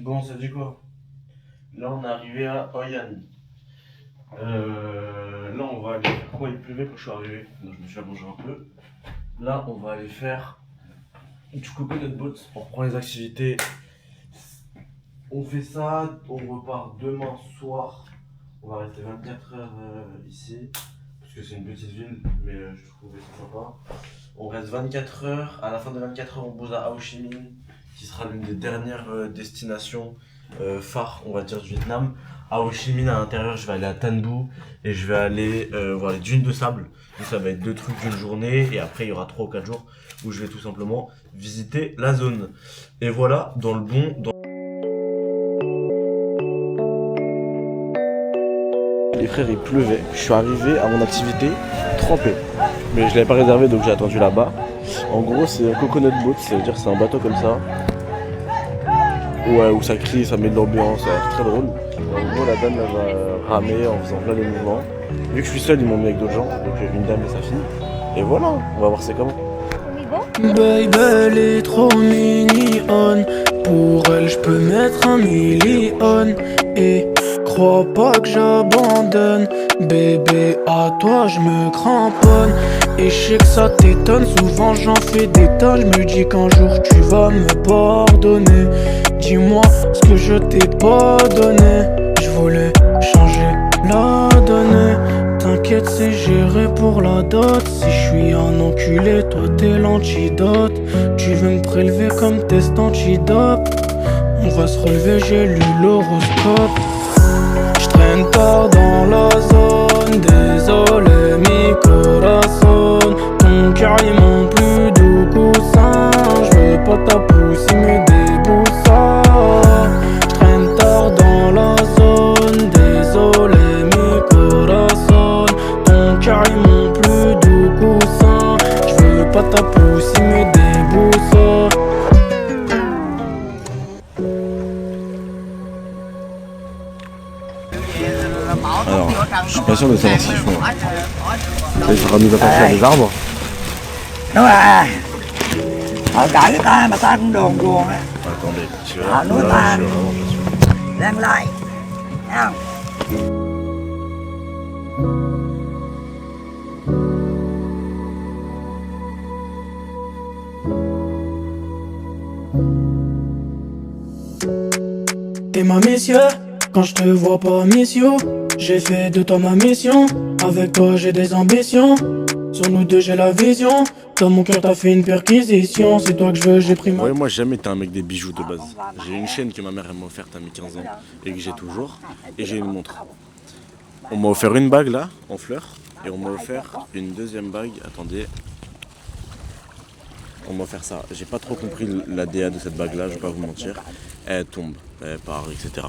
Bon, ça dit quoi? Là, on est arrivé à Oyan. Là, on va aller faire quoi? Il pleuvait quand je suis arrivé. Donc, je me suis allongé un peu. Là, on va aller faire du coconut boat. On reprend les activités. On fait ça, on repart demain soir. On va rester 24 heures ici. Parce que c'est une petite ville, mais je trouvais ça sympa. On reste 24 heures. À la fin de 24 heures, on bouge à Ho Chi Minh, qui sera l'une des dernières destinations phares, on va dire, du Vietnam. À Ho Chi Minh, à l'intérieur, je vais aller à Tan Bu et je vais aller voir les dunes de sable. Donc ça va être 2 trucs d'une journée et après il y aura 3 ou 4 jours où je vais tout simplement visiter la zone. Et voilà, dans le bon... Les frères, il pleuvait. Je suis arrivé à mon activité trempé. Mais je l'avais pas réservé donc j'ai attendu là-bas. En gros, c'est un coconut boat, ça veut dire que c'est un bateau comme ça. Ouais, où ça crie, ça met de l'ambiance, ça a l'air très drôle. En gros, la dame elle va ramer en faisant plein de mouvements. Vu que je suis seul, ils m'ont mis avec d'autres gens, donc une dame et sa fille. Et voilà, on va voir c'est comment. Baby, elle est trop mignonne. Pour elle, je peux mettre 1 million. Et crois pas que j'abandonne. Bébé, à toi, je me cramponne. Et je sais que ça t'étonne. Souvent, j'en fais des tonnes. Je me dis qu'un jour, tu vas me pardonner. Dis-moi ce que je t'ai pas donné. Je voulais changer la donne. T'inquiète, c'est géré pour la dot. Si je suis un enculé, toi t'es l'antidote. Tu veux me prélever comme test antidote. On va se relever, j'ai lu l'horoscope. J'traîne tard dans la zone. Désolé, mi corazon. Ton cœur il monte plus de coussin. J'veux pas ta pousse, il me déboussa. J'traîne tard dans la zone. Désolé, mi corazon. Ton cœur il monte plus de coussin. J'veux pas ta pousse, il me déboussa. Alors, je suis pas sûr de savoir ce qu'ils font. Là, ils sont en train de nous attacher à des arbres. Đúng rồi. Họ cãi ta mà ta cũng đồn buồn á. Attendez, tu À, vois, núi là, ta. je suis vraiment pas sûr. Đang lại. Thấy không? T'es ma mission, quand je te vois pas mission. J'ai fait de toi ma mission. Avec toi j'ai des ambitions. Sur nous deux j'ai la vision. Dans mon cœur t'as fait une perquisition. C'est toi que je veux, j'ai pris ma... Ouais, moi j'ai jamais été un mec des bijoux de base. J'ai une chaîne que ma mère elle m'a offerte à mes 15 ans et que j'ai toujours. Et j'ai une montre. On m'a offert une bague là, en fleurs. Et on m'a offert une deuxième bague. Attendez. On m'a offert ça. J'ai pas trop compris la DA de cette bague là, je vais pas vous mentir. Elle tombe, elle part, etc.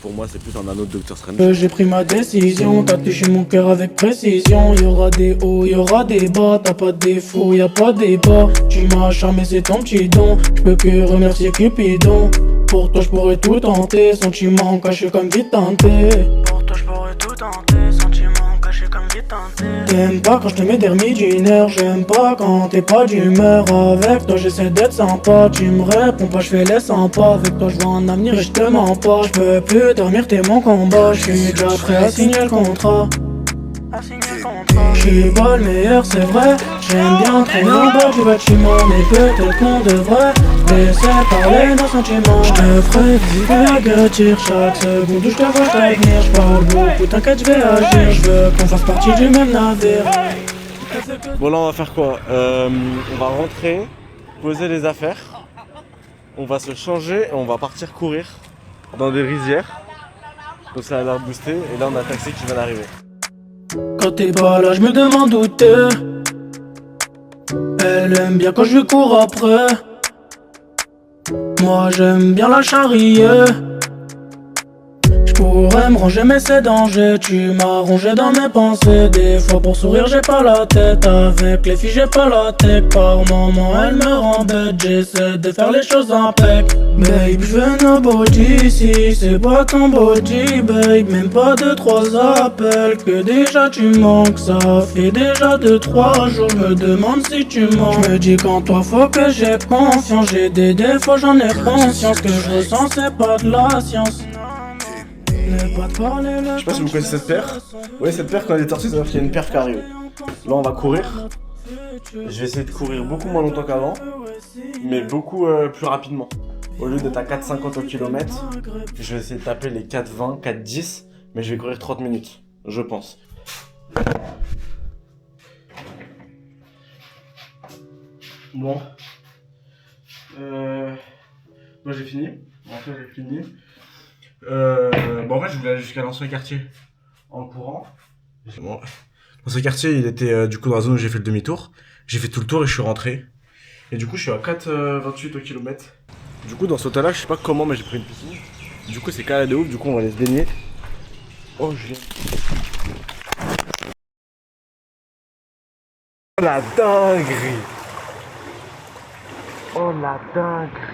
Pour moi c'est plus un anneau de Dr Strange. J'ai pris ma décision, t'as touché mon cœur avec précision. Y'aura des hauts, y'aura des bas, t'as pas de défaut, y'a pas de débat. Tu m'as charmé, c'est ton petit don, j'peux que remercier Cupidon. Pour toi j'pourrais tout tenter, sentiments cachés comme vite tenté. Pour toi j'pourrais tout tenter, sentiments cachés comme vite tenté. T'aimes pas quand j'te mets des demi-diners, j'aime pas quand t'es pas d'humeur. Avec toi j'essaie d'être sympa, tu me réponds pas, j'fais les 100 pas. Avec toi j'vois un avenir et j'te mens pas. J'peux plus dormir, t'es mon combat. J'suis déjà prêt à signer le contrat. J'suis pas le meilleur, c'est vrai. J'aime bien traîner en bas du bâtiment. Mais peut-être qu'on devrait laisser parler nos sentiments. J'te ferai vivre la tire chaque seconde où j'te vois t'avenir. J'parle beaucoup, t'inquiète, j'vais agir. J'veux qu'on fasse partie du même navire. Bon là on va faire quoi? On va rentrer, poser les affaires. On va se changer et on va partir courir dans des rizières. Donc ça a l'air boosté et là on a un taxi qui vient d'arriver. Quand t'es pas là, j'me demande où t'es. Elle aime bien quand je cours après. Moi j'aime bien la charrier. pourrais me ranger mais c'est danger. Tu m'as rongé dans mes pensées. Des fois pour sourire j'ai pas la tête. Avec les filles j'ai pas la tête. Par moments elle me rend bête. J'essaie de faire les choses impec. Babe j'veux no body si c'est pas ton body babe. Même pas 2-3 appels que déjà tu manques. Ça fait déjà 2-3 jours. Je me demande si tu mens. Je me dis qu'en toi faut que j'ai confiance. J'ai des défauts j'en ai conscience. Que je ressens c'est pas de la science. Je sais pas si vous connaissez cette paire. Ouais, cette paire quand elle est sortie, ça veut dire qu'il y a une paire qui arrive. Là on va courir. Je vais essayer de courir beaucoup moins longtemps qu'avant, mais beaucoup plus rapidement. Au lieu d'être à 4,50 au kilomètre, je vais essayer de taper les 4,20, 4,10, mais je vais courir 30 minutes, je pense. Bon. Moi j'ai fini. En fait j'ai fini. Bon en fait je voulais aller jusqu'à l'ancien quartier en courant. Bon. L'ancien quartier il était du coup dans la zone où j'ai fait le demi-tour. J'ai fait tout le tour et je suis rentré. Et du coup je suis à 4,28 au kilomètre. Du coup dans ce hôtel là je sais pas comment mais j'ai pris une piscine. Du coup c'est carré de ouf, du coup on va aller se baigner. Oh je viens. Oh la dinguerie. Oh la dinguerie.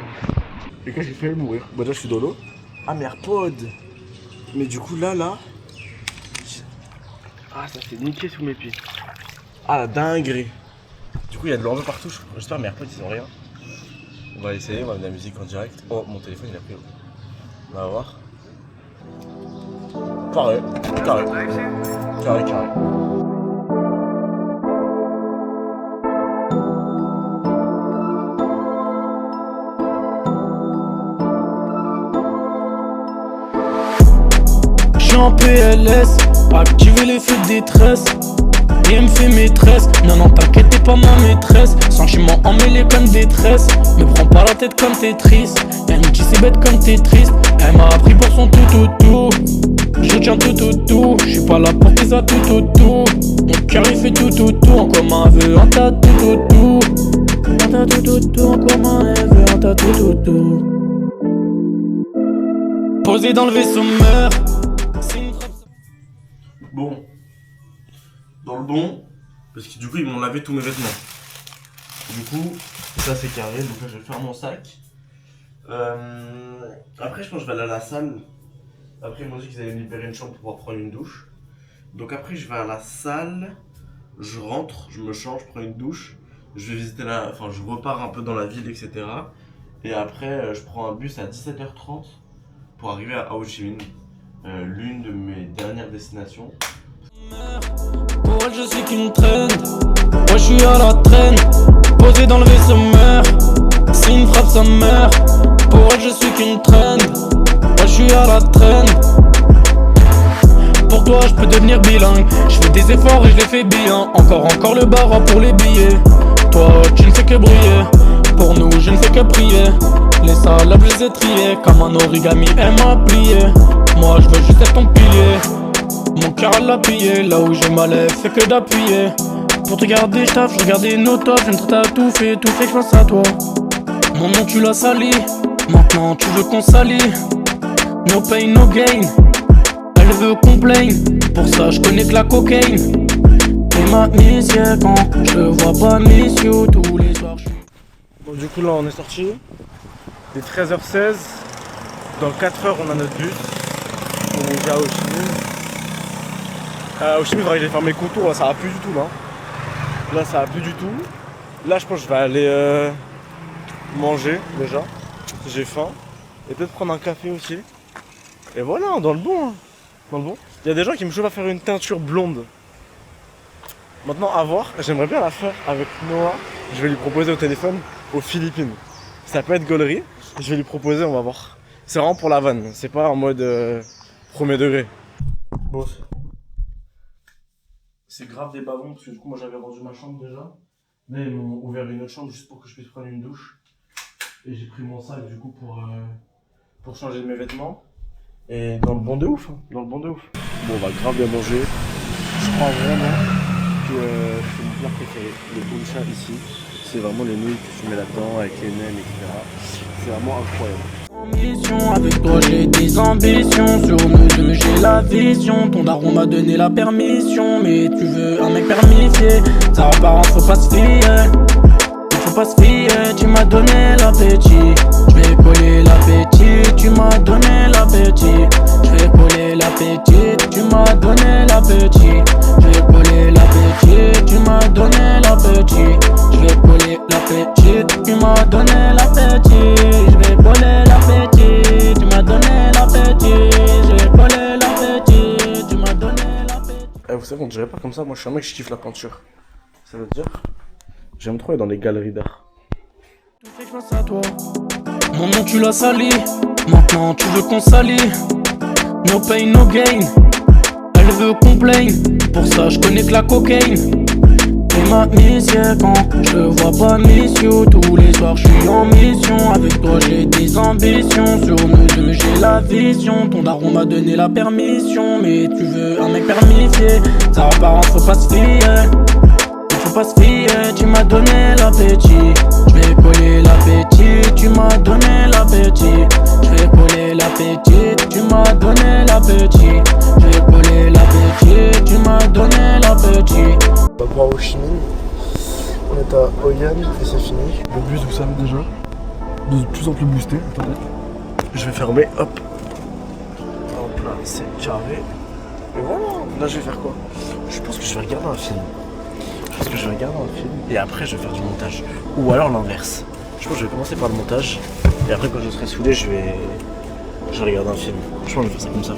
Et quand j'ai fait mourir. Bah déjà je suis dans l'eau. Ah mes AirPods. Mais du coup là ah ça s'est niqué sous mes pieds. Ah la dinguerie. Du coup il y a de l'eau partout. J'espère mes AirPods ils ont rien. On va essayer, on va mettre de la musique en direct. Oh mon téléphone il a pris. On va voir. Carré. J'suis en PLS, activer les feux de détresse. Et elle me fait maîtresse. Non, t'inquiète, t'es pas ma maîtresse. Sentiments emmêlés comme détresse. Me prends pas la tête comme t'es triste. Elle me dit c'est bête comme t'es triste. Elle m'a appris pour son tout. Je tiens tout. J'suis pas là pour tes tout. Mon cœur il fait tout. En commun veut un tas tout. Un tas tout. En commun elle veut un tas tout. Posé dans le vaisseau meurt. Bon, dans le bon, parce que du coup ils m'ont lavé tous mes vêtements. Du coup, ça c'est carré, donc là je vais faire mon sac. Après je pense que je vais aller à la salle. Après ils m'ont dit qu'ils allaient me libérer une chambre pour pouvoir prendre une douche. Donc après je vais à la salle, je rentre, je me change, je prends une douche. Je vais visiter je repars un peu dans la ville, etc. Et après je prends un bus à 17h30 pour arriver à Ho Chi Minh. L'une de mes dernières destinations. Pour elle je suis qu'une traîne. Moi je suis à la traîne. Posé dans le vaisseau meurt. Si une frappe ça meurt. Pour elle je suis qu'une traîne. Moi je suis à la traîne. Pour toi je peux devenir bilingue. Je fais des efforts et je les fais bien. Encore le barat pour les billets. Toi tu ne fais que briller. Pour nous je ne fais que prier. Les salades je les ai triées. Comme un origami elle m'a plié. Moi je veux juste être ton pilier. Mon cœur à l'appuyer. Là où j'ai mal fait que d'appuyer. Pour te garder je taffe, je regardais nos tops. Je me traite à tout fait que je pense à toi. Mon nom tu l'as sali. Maintenant tu veux qu'on s'allie. No pain no gain. Elle veut qu'on plaigne. Pour ça je connais que la cocaïne. Et ma mission quand je vois pas mission tous les soirs. Bon du coup là on est sorti. Il est 13h16. Dans 4h on a notre bus. On est à Ho Chi Minh. Ho Chi Minh, il faudrait que j'aille faire mes contours, là ça va plus du tout là. Là ça va plus du tout. Là je pense que je vais aller manger déjà. J'ai faim. Et peut-être prendre un café aussi. Et voilà, dans le bon. Hein. Dans le bon. Il y a des gens qui me chauffent à faire une teinture blonde. Maintenant à voir, j'aimerais bien la faire avec Noah. Je vais lui proposer au téléphone aux Philippines. Ça peut être gaulerie. Je vais lui proposer, on va voir. C'est vraiment pour la vanne, c'est pas en mode premier degré. Bon. C'est grave des bavons parce que du coup moi j'avais rendu ma chambre déjà. Là ils m'ont ouvert une autre chambre juste pour que je puisse prendre une douche. Et j'ai pris mon sac du coup pour changer de mes vêtements. Et dans le bon de ouf, hein. Dans le bon de ouf. Bon on va grave bien manger. Je crois vraiment que c'est mon plat préféré, le buncha ici. C'est vraiment les nouilles que tu mets là-dedans avec les nems, etc. C'est vraiment incroyable. Avec toi j'ai des ambitions, sur nous deux j'ai la vision. Ton daron m'a donné la permission, mais tu veux un mec permissier. Ça apparence faut pas se fier, faut pas se fier. Tu m'as donné l'appétit, je vais coller l'appétit. Tu m'as donné l'appétit, je vais coller l'appétit. Tu m'as donné l'appétit, je vais coller l'appétit. Tu m'as donné l'appétit, je vais coller l'appétit. Tu m'as donné l'appétit, je vais coller l'appétit. Tu m'as donné l'appétit, je vais coller l'appétit. Tu m'as donné l'appétit. Vous savez, on dirait pas comme ça. Moi, je suis un mec, je kiffe la peinture. Ça veut dire, j'aime trop aller dans les galeries d'art. Tout fait que je pense à toi. Mon nom tu l'as sali, maintenant tu veux qu'on s'allie. No pain, no gain. Elle veut qu'on plaigne, pour ça je connais que la cocaïne. Et ma mission quand je vois pas mission. Tous les soirs je suis en mission. Avec toi j'ai des ambitions, sur nous deux j'ai la vision. Ton daron m'a donné la permission, mais tu veux un mec permissier. Ça apparence faut pas se fier, faut pas se fier. Tu m'as donné l'appétit, je vais coller l'appétit. Tu m'as donné l'appétit, je vais coller l'appétit. Tu m'as donné l'appétit, je vais coller l'appétit. Tu m'as donné l'appétit. On va droit au Chimine, on est à Oyan et c'est fini. Le bus vous savez déjà, de plus en plus boosté, attendez. Je vais fermer, hop. Hop là, c'est carré. Et voilà, là je vais faire quoi? Je pense que je vais regarder un film. Et après je vais faire du montage. Ou alors l'inverse. Je pense que je vais commencer par le montage. Et après quand je serai saoulé, je vais regarder un film. Je pense que je vais faire ça comme ça.